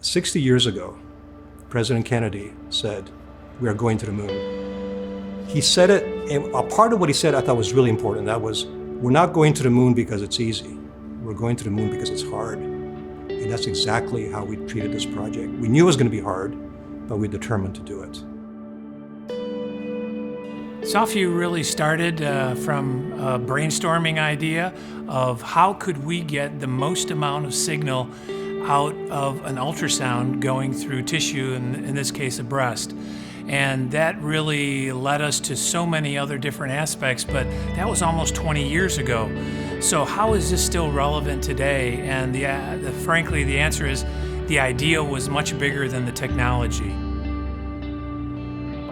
60 years ago, President Kennedy said, "We are going to the moon." He said it, and a part of what he said I thought was really important. That was, we're not going to the moon because it's easy. We're going to the moon because it's hard. And that's exactly how we treated this project. We knew it was going to be hard, but we were determined to do it. SoftVue really started from a brainstorming idea of how could we get the most amount of signal out of an ultrasound going through tissue, in this case a breast. And that really led us to so many other different aspects, but that was almost 20 years ago. So how is this still relevant today? And frankly, the answer is the idea was much bigger than the technology.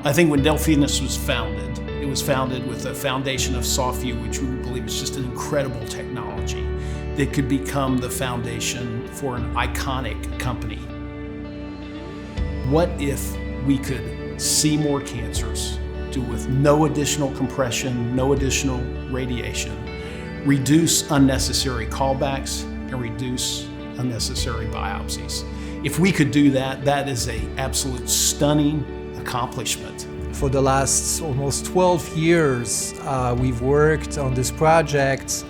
I think when Delphinus was founded, it was founded with a foundation of SoftVue, which we believe is just an incredible technology that could become the foundation for an iconic company. What if we could see more cancers, do with no additional compression, no additional radiation, reduce unnecessary callbacks, and reduce unnecessary biopsies? If we could do that, that is an absolute stunning accomplishment. For the last almost 12 years, we've worked on this project,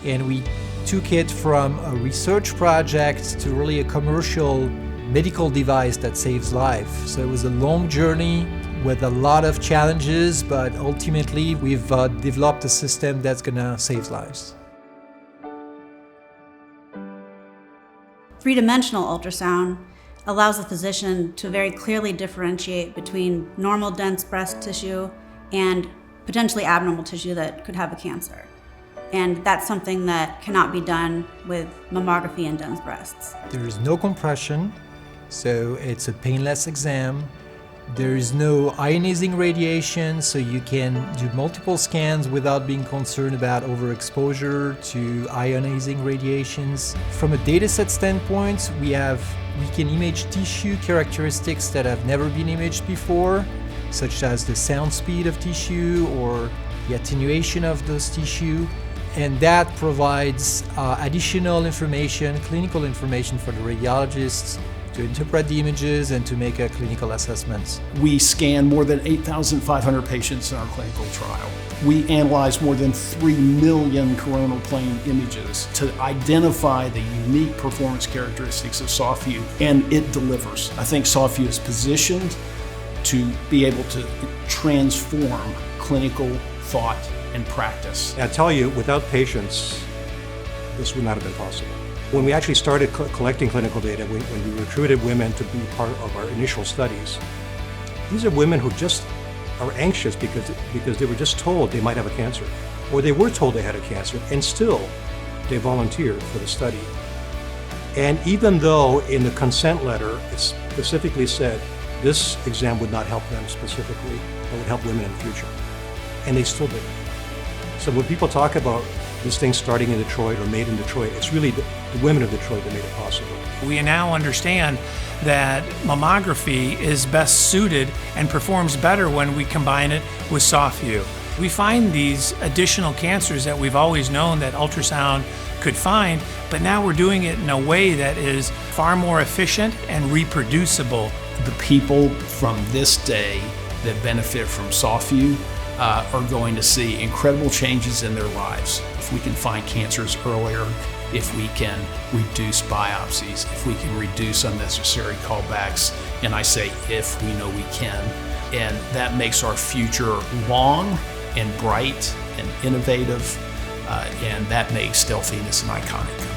and we took it from a research project to really a commercial medical device that saves lives. So it was a long journey with a lot of challenges, but ultimately we've developed a system that's gonna save lives. Three-dimensional ultrasound allows the physician to very clearly differentiate between normal dense breast tissue and potentially abnormal tissue that could have a cancer. And that's something that cannot be done with mammography in dense breasts. There is no compression, so it's a painless exam. There is no ionizing radiation, so you can do multiple scans without being concerned about overexposure to ionizing radiations. From a dataset standpoint, we can image tissue characteristics that have never been imaged before, such as the sound speed of tissue or the attenuation of those tissue. And that provides additional information, clinical information for the radiologists to interpret the images and to make a clinical assessment. We scanned more than 8,500 patients in our clinical trial. We analyzed more than 3 million coronal plane images to identify the unique performance characteristics of SoftVue, and it delivers. I think SoftVue is positioned to be able to transform clinical thought and practice. I tell you, without patients, this would not have been possible. When we actually started collecting clinical data, when we recruited women to be part of our initial studies, these are women who just are anxious because they were just told they might have a cancer, or they were told they had a cancer, and still they volunteered for the study. And even though in the consent letter it specifically said this exam would not help them specifically, but would help women in the future, and they still did. So when people talk about this thing starting in Detroit or made in Detroit, it's really the women of Detroit that made it possible. We now understand that mammography is best suited and performs better when we combine it with SoftVue. We find these additional cancers that we've always known that ultrasound could find, but now we're doing it in a way that is far more efficient and reproducible. The people from this day that benefit from SoftVue are going to see incredible changes in their lives. If we can find cancers earlier, if we can reduce biopsies, if we can reduce unnecessary callbacks, and I say if, we know we can, and that makes our future long and bright and innovative, and that makes Delphinus an iconic company.